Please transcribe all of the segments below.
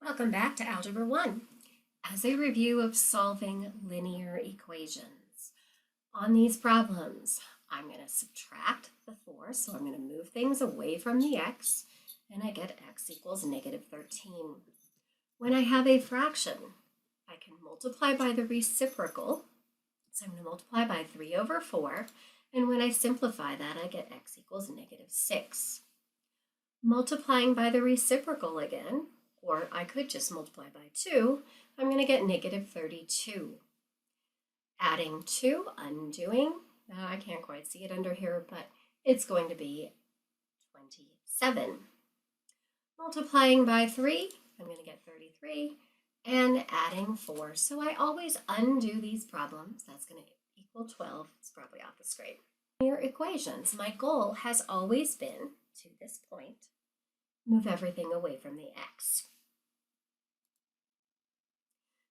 Welcome back to Algebra 1 as a review of solving linear equations. On these problems, I'm going to subtract the 4, so I'm going to move things away from the x, and I get x equals negative 13. When I have a fraction, I can multiply by the reciprocal, so I'm going to multiply by 3 over 4, and when I simplify that, I get x equals negative 6. Multiplying by the reciprocal again, or I could just multiply by 2, I'm going to get negative 32. Adding 2, undoing, I can't quite see it under here, but it's going to be 27. Multiplying by 3, I'm going to get 33, and adding 4. So I always undo these problems. That's going to equal 12. It's probably off the screen. Linear equations, my goal has always been, to this point, move everything away from the x.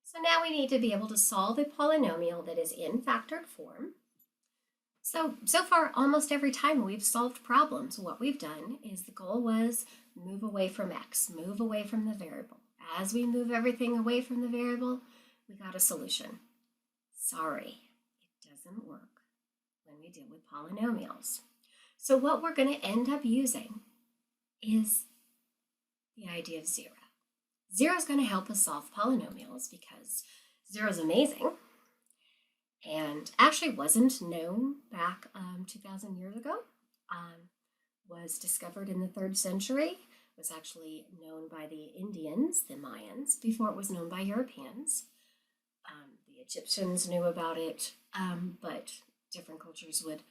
So now we need to be able to solve a polynomial that is in factored form. So far, almost every time we've solved problems, what we've done is the goal was move away from x, move away from the variable. As we move everything away from the variable, we got a solution. Sorry, it doesn't work when we deal with polynomials. So what we're going to end up using is the idea of 0. 0 is going to help us solve polynomials because 0 is amazing and actually wasn't known back 2,000 years ago. Was discovered in the 3rd century, was actually known by the Indians, the Mayans, before it was known by Europeans. The Egyptians knew about it, but different cultures would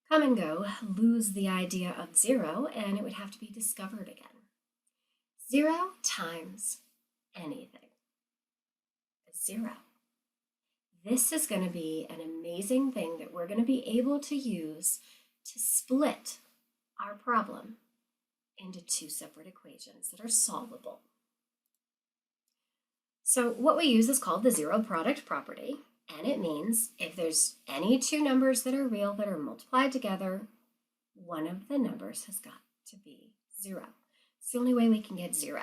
come and go, lose the idea of 0, and it would have to be discovered again. 0 times anything is 0. This is going to be an amazing thing that we're going to be able to use to split our problem into 2 separate equations that are solvable. So what we use is called the zero product property, and it means if there's any 2 numbers that are real that are multiplied together, one of the numbers has got to be 0. It's the only way we can get 0.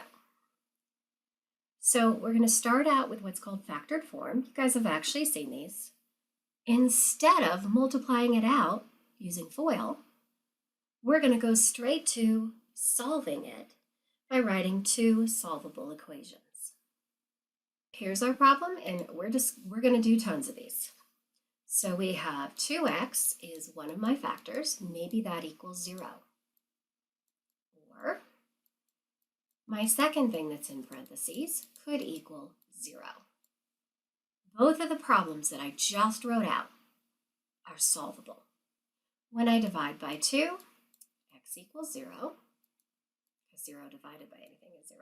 So we're going to start out with what's called factored form. You guys have actually seen these. Instead of multiplying it out using FOIL, we're going to go straight to solving it by writing 2 solvable equations. Here's our problem, and we're going to do tons of these. So we have 2x is one of my factors. Maybe that equals 0. Or my second thing that's in parentheses could equal 0. Both of the problems that I just wrote out are solvable. When I divide by 2, x equals 0, because 0 divided by anything is 0.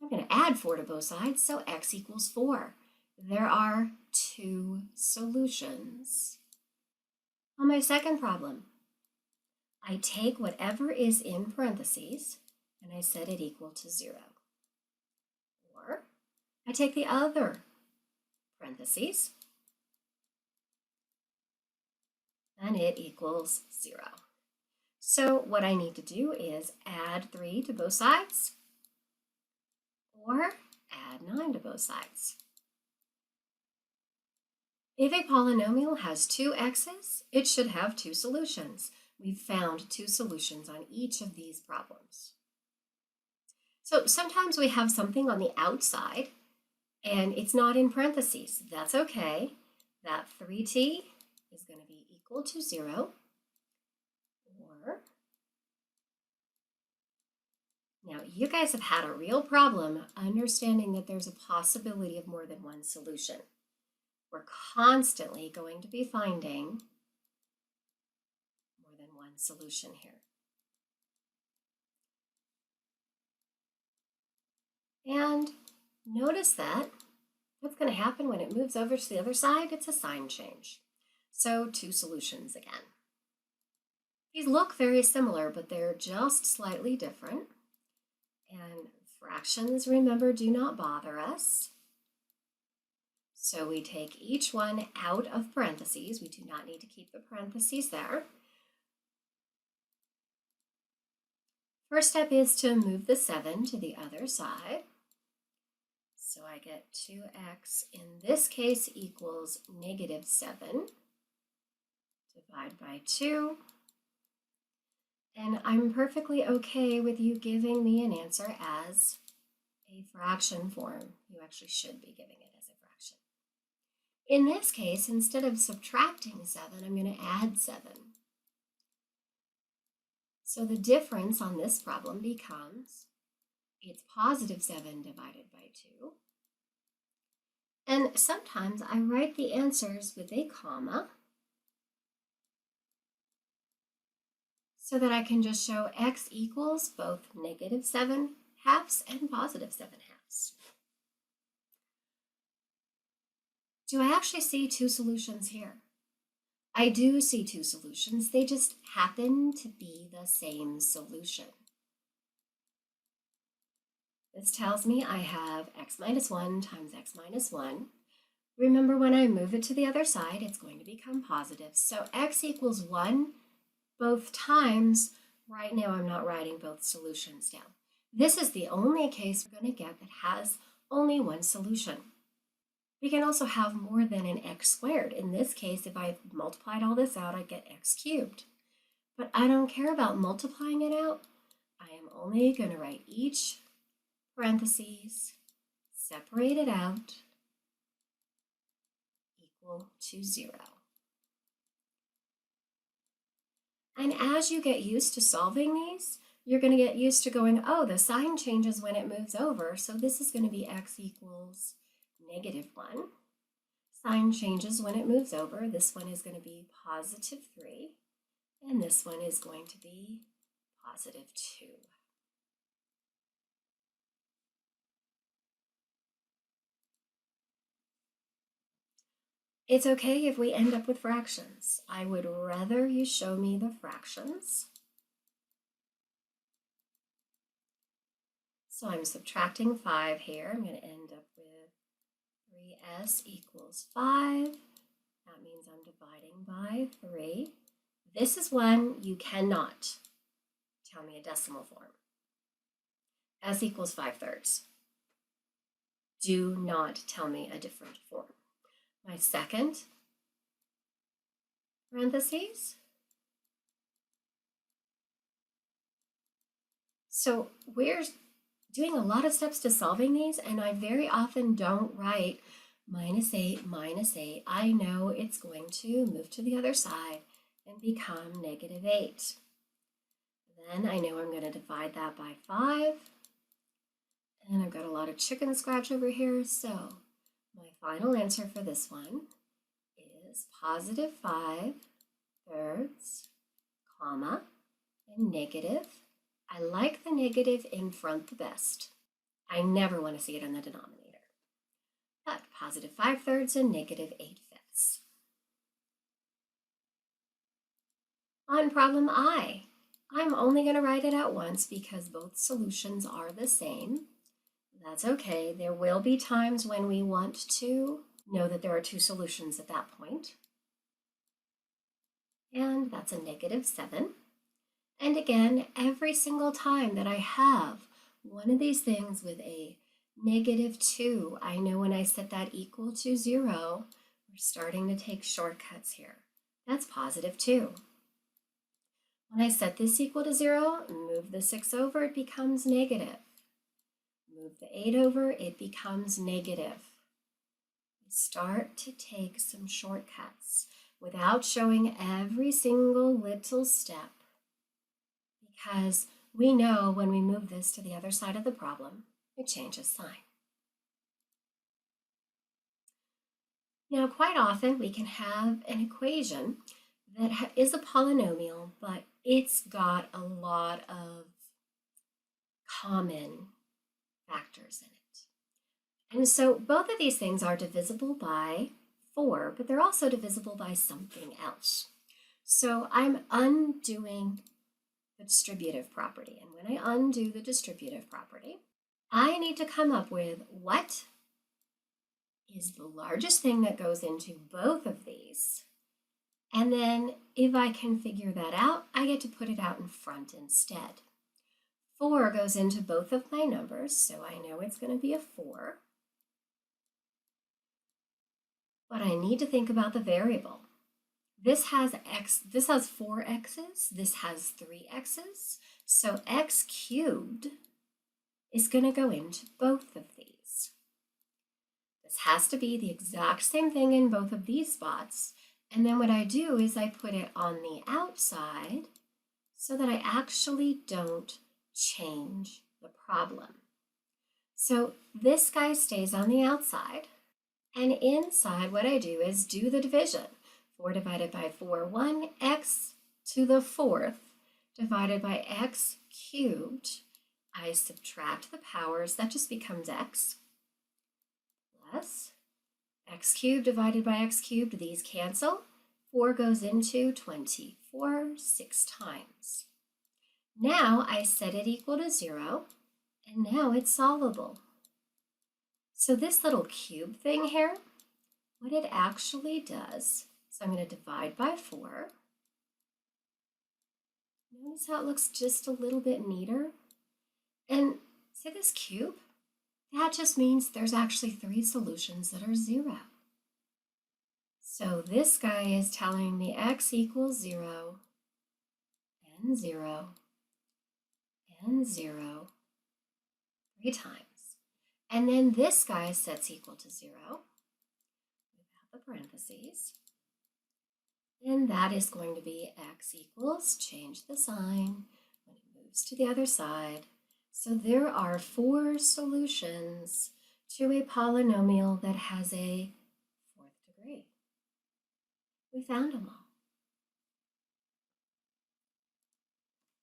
I'm going to add 4 to both sides, so x equals 4. There are 2 solutions. On my second problem, I take whatever is in parentheses and I set it equal to 0. Or I take the other parentheses and it equals 0. So what I need to do is add 3 to both sides or add 9 to both sides. If a polynomial has 2 x's, it should have 2 solutions. We've found 2 solutions on each of these problems. So sometimes we have something on the outside and it's not in parentheses. That's okay. That 3t is going to be equal to 0. Or, now you guys have had a real problem understanding that there's a possibility of more than one solution. We're constantly going to be finding more than one solution here. And notice that what's going to happen when it moves over to the other side, it's a sign change. So 2 solutions again. These look very similar, but they're just slightly different. And fractions, remember, do not bother us. So we take each one out of parentheses. We do not need to keep the parentheses there. First step is to move the 7 to the other side. So I get 2x in this case equals negative 7. Divide by 2. And I'm perfectly okay with you giving me an answer as a fraction form. You actually should be giving it as a fraction. In this case, instead of subtracting 7, I'm going to add 7. So the difference on this problem becomes it's positive 7 divided by 2. And sometimes I write the answers with a comma so that I can just show x equals both negative 7 halves and positive 7 halves. Do I actually see two solutions here? I do see two solutions. They just happen to be the same solution. This tells me I have x minus 1 times x minus 1. Remember, when I move it to the other side, it's going to become positive. So x equals 1 both times. Right now, I'm not writing both solutions down. This is the only case we're going to get that has only one solution. We can also have more than an x squared. In this case, if I multiplied all this out, I get x cubed. But I don't care about multiplying it out. I am only going to write each parentheses, separate it out, equal to 0. And as you get used to solving these, you're going to get used to going, oh, the sign changes when it moves over, so this is going to be x equals negative 1. Sign changes when it moves over. This one is going to be positive 3, and this one is going to be positive 2. It's okay if we end up with fractions. I would rather you show me the fractions. So I'm subtracting 5 here. I'm going to end up with 3s equals 5. That means I'm dividing by 3. This is one you cannot tell me a decimal form. S equals 5/3. Do not tell me a different form. My second parentheses. So we're doing a lot of steps to solving these, and I very often don't write -8 minus 8. I know it's going to move to the other side and become -8. Then I know I'm going to divide that by 5. And I've got a lot of chicken scratch over here, so my final answer for this one is positive 5/3, comma, and negative. I like the negative in front the best. I never want to see it in the denominator. But positive 5/3 and negative 8/5. On problem I, I'm only going to write it out once because both solutions are the same. That's okay. There will be times when we want to know that there are two solutions at that point. And that's a -7. And again, every single time that I have one of these things with a -2, I know when I set that equal to 0, we're starting to take shortcuts here. That's positive 2. When I set this equal to 0, move the 6 over, it becomes negative. Move the 8 over, it becomes negative. We start to take some shortcuts without showing every single little step, because we know when we move this to the other side of the problem, it changes sign. Now, quite often we can have an equation that is a polynomial, but it's got a lot of common factors in it. And so both of these things are divisible by 4, but they're also divisible by something else. So I'm undoing the distributive property. And when I undo the distributive property, I need to come up with what is the largest thing that goes into both of these. And then if I can figure that out, I get to put it out in front instead. 4 goes into both of my numbers, so I know it's going to be a 4. but I need to think about the variable. This has this has 4 x's, this has 3 x's, so x cubed is going to go into both of these. This has to be the exact same thing in both of these spots, and then what I do is I put it on the outside so that I actually don't change the problem. So this guy stays on the outside, and inside what I do is do the division. 4 divided by 4, 1, x to the 4th divided by x cubed. I subtract the powers, that just becomes x, plus x cubed divided by x cubed, these cancel. 4 goes into 24 6 times. Now I set it equal to 0, and now it's solvable. So this little cube thing here, what it actually does, so I'm going to divide by 4. Notice how it looks just a little bit neater. And see this cube? That just means there's actually 3 solutions that are 0. So this guy is telling me x equals 0, and 0, and 0, 3 times. And then this guy sets equal to 0 without the parentheses. And that is going to be x equals, change the sign when it moves to the other side. So there are 4 solutions to a polynomial that has a 4th degree. We found them all.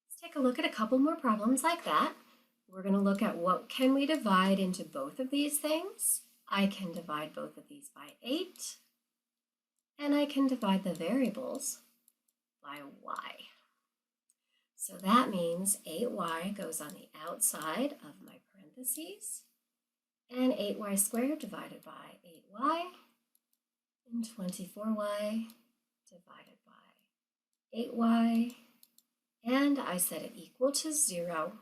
Let's take a look at a couple more problems like that. We're going to look at what can we divide into both of these things. I can divide both of these by 8. And I can divide the variables by y. So that means 8y goes on the outside of my parentheses, and 8y squared divided by 8y, and 24y divided by 8y, and I set it equal to 0.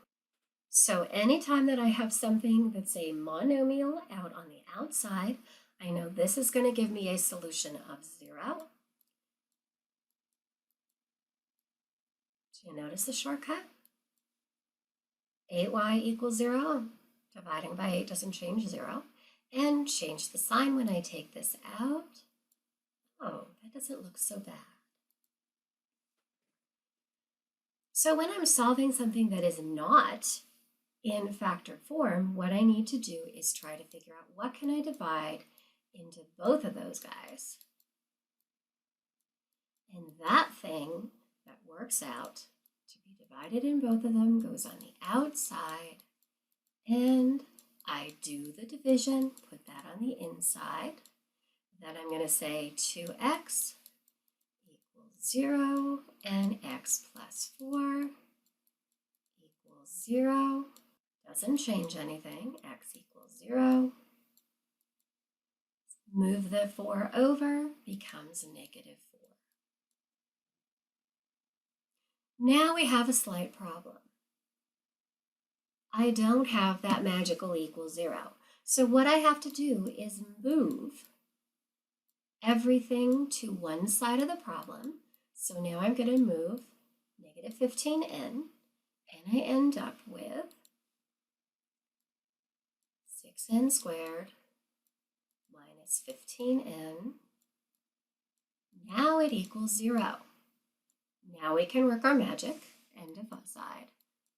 So anytime that I have something that's a monomial out on the outside, I know this is going to give me a solution of 0. Do you notice the shortcut? 8y equals 0. Dividing by 8 doesn't change 0. And change the sign when I take this out. Oh, that doesn't look so bad. So when I'm solving something that is not in factored form, what I need to do is try to figure out what can I divide into both of those guys. And that thing that works out to be divided in both of them goes on the outside, and I do the division, put that on the inside. Then I'm going to say 2x equals 0, and x plus 4 equals 0. Doesn't change anything, x equals 0. Move the 4 over, becomes negative 4. Now we have a slight problem. I don't have that magical equal 0. So what I have to do is move everything to one side of the problem. So now I'm going to move negative 15n, and I end up with 6n squared minus 15n. Now it equals 0. Now we can work our magic and divide.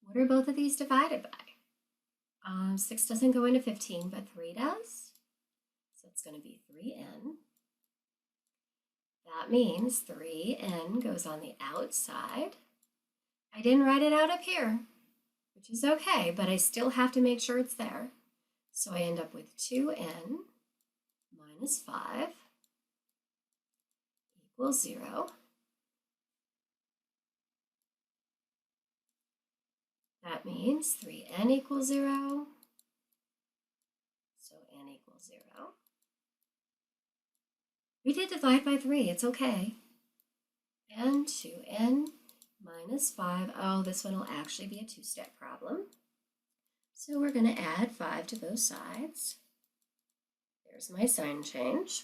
What are both of these divided by? 6 doesn't go into 15, but 3 does. So it's going to be 3n. That means 3n goes on the outside. I didn't write it out up here, which is okay, but I still have to make sure it's there. So I end up with 2n minus 5 equals 0. That means 3n equals 0, so n equals 0. We did divide by 3, it's okay. And 2n minus 5, oh, this one will actually be a 2-step problem. So we're going to add 5 to both sides. There's my sign change.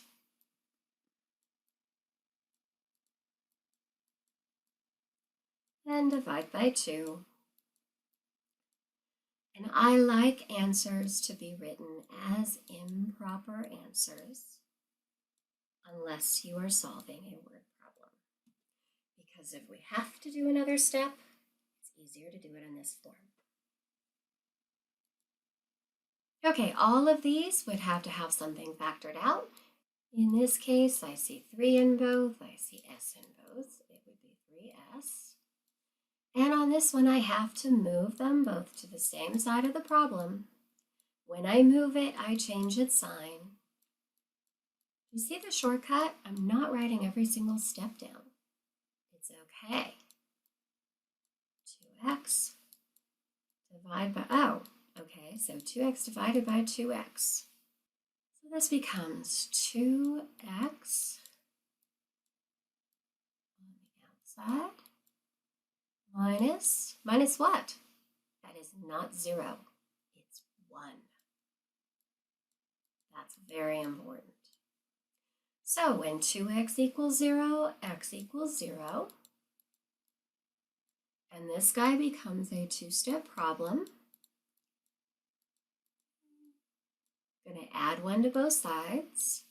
and divide by 2. And I like answers to be written as improper answers unless you are solving a word problem. Because if we have to do another step, it's easier to do it in this form. Okay, all of these would have to have something factored out. In this case, I see 3 in both, I see s in both. It would be 3s. And on this one, I have to move them both to the same side of the problem. When I move it, I change its sign. You see the shortcut? I'm not writing every single step down. It's okay. 2x divide by, oh, okay, so 2x divided by 2x. So this becomes 2x on the outside minus what? That is not 0, it's 1. That's very important. So when 2x equals 0, x equals 0, and this guy becomes a 2-step problem. I'm going to add 1 to both sides.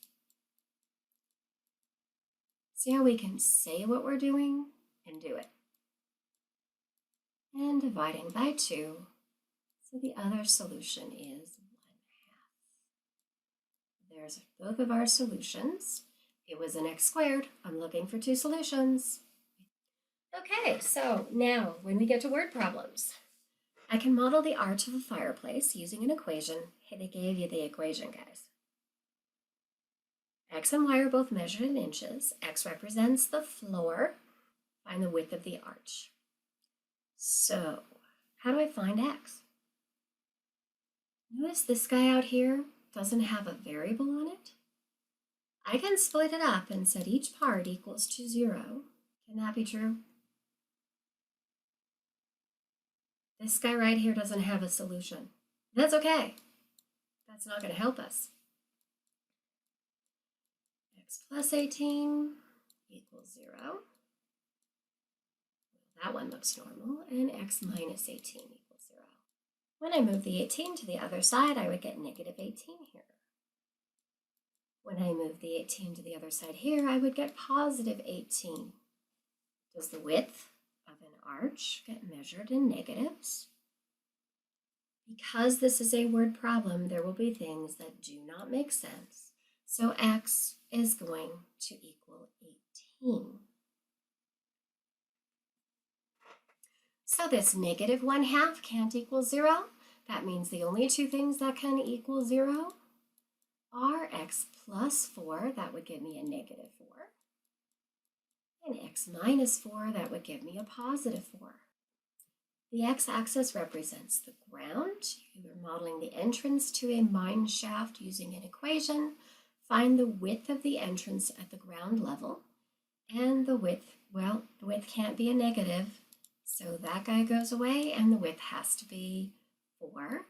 See how we can say what we're doing and do it. And dividing by 2, so the other solution is 1/2. There's both of our solutions. It was an x squared. I'm looking for 2 solutions. Okay, so now when we get to word problems, I can model the arch of a fireplace using an equation. Hey, they gave you the equation, guys. X and Y are both measured in inches. X represents the floor. Find the width of the arch. So, how do I find X? Notice this guy out here doesn't have a variable on it. I can split it up and set each part equals to 0. Can that be true? This guy right here doesn't have a solution. That's okay. That's not going to help us. X plus 18 equals 0. That one looks normal. And x minus 18 equals 0. When I move the 18 to the other side, I would get negative 18 here. When I move the 18 to the other side here, I would get positive 18. Does the width of an arch get measured in negatives? Because this is a word problem, there will be things that do not make sense. So x is going to equal 18. So this negative 1/2 can't equal 0. That means the only 2 things that can equal 0 are x plus 4, that would give me a negative 4, and x minus 4, that would give me a positive 4. The x-axis represents the ground. You're modeling the entrance to a mine shaft using an equation. Find the width of the entrance at the ground level. And the width, well, the width can't be a negative, so that guy goes away, and the width has to be 4.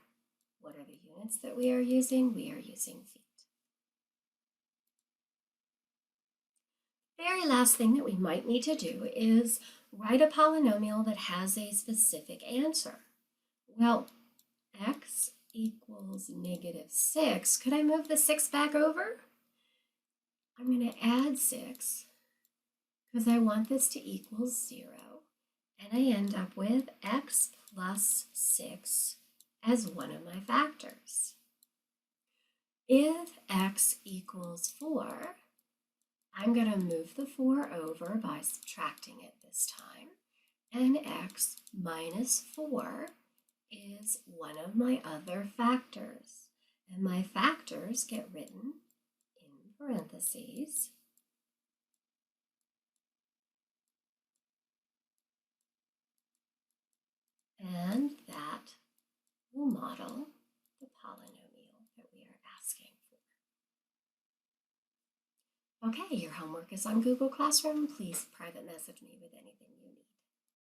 What are the units that we are using? We are using feet. Very last thing that we might need to do is write a polynomial that has a specific answer. Well, x equals negative 6. Could I move the 6 back over? I'm going to add 6 because I want this to equal 0. And I end up with x plus 6 as one of my factors. If x equals 4, I'm going to move the 4 over by subtracting it this time, and x minus 4 is one of my other factors, and my factors get written in parentheses. And that will model the polynomial that we are asking for. Okay, your homework is on Google Classroom. Please private message me with anything you